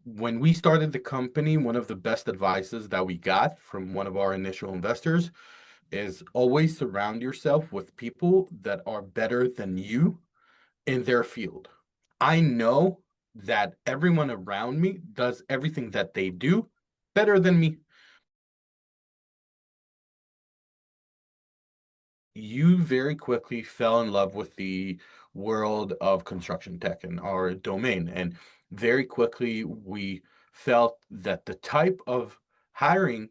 When we started the company, one of the best advices that we got from one of our initial investors is always surround yourself with people that are better than you in their field. I know that everyone around me does everything that they do better than me. You very quickly fell in love with the world of construction tech and our domain. And very quickly, we felt that the type of hiring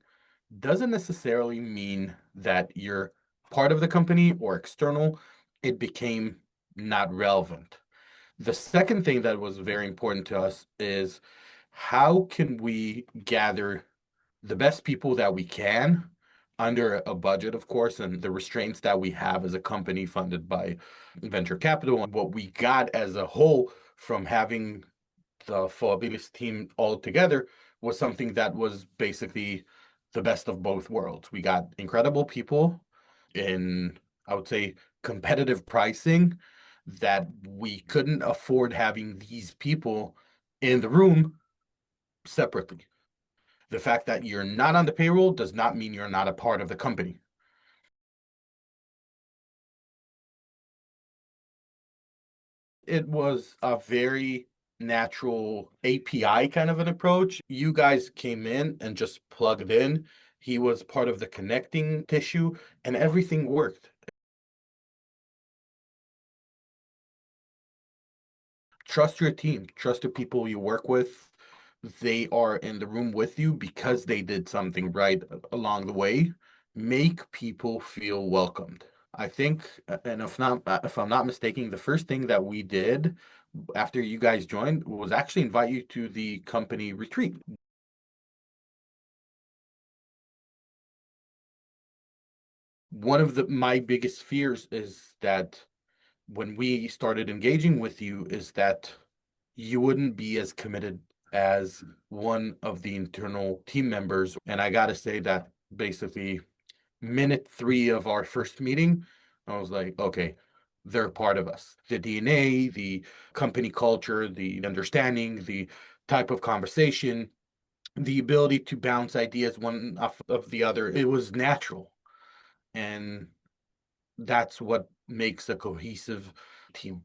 doesn't necessarily mean that you're part of the company or external. It became not relevant. The second thing that was very important to us is how can we gather the best people that we can under a budget, of course, and the restraints that we have as a company funded by venture capital. And what we got as a whole from having the Forabilis team all together was something that was basically the best of both worlds. We got incredible people in, I would say, competitive pricing that we couldn't afford having these people in the room separately. The fact that you're not on the payroll does not mean you're not a part of the company. It was a very natural API kind of an approach. You guys came in and just plugged in. He was part of the connecting tissue, and everything worked. Trust your team, trust the people you work with. They are in the room with you because they did something right along the way. Make people feel welcomed. I think, and if I'm not mistaken, the first thing that we did after you guys joined was actually invite you to the company retreat. One of my biggest fears is that when we started engaging with you is that you wouldn't be as committed as one of the internal team members. And I gotta say that basically minute three of our first meeting, I was like, okay, they're part of us. The DNA, the company culture, the understanding, the type of conversation, the ability to bounce ideas one off of the other, it was natural. And that's what makes a cohesive team.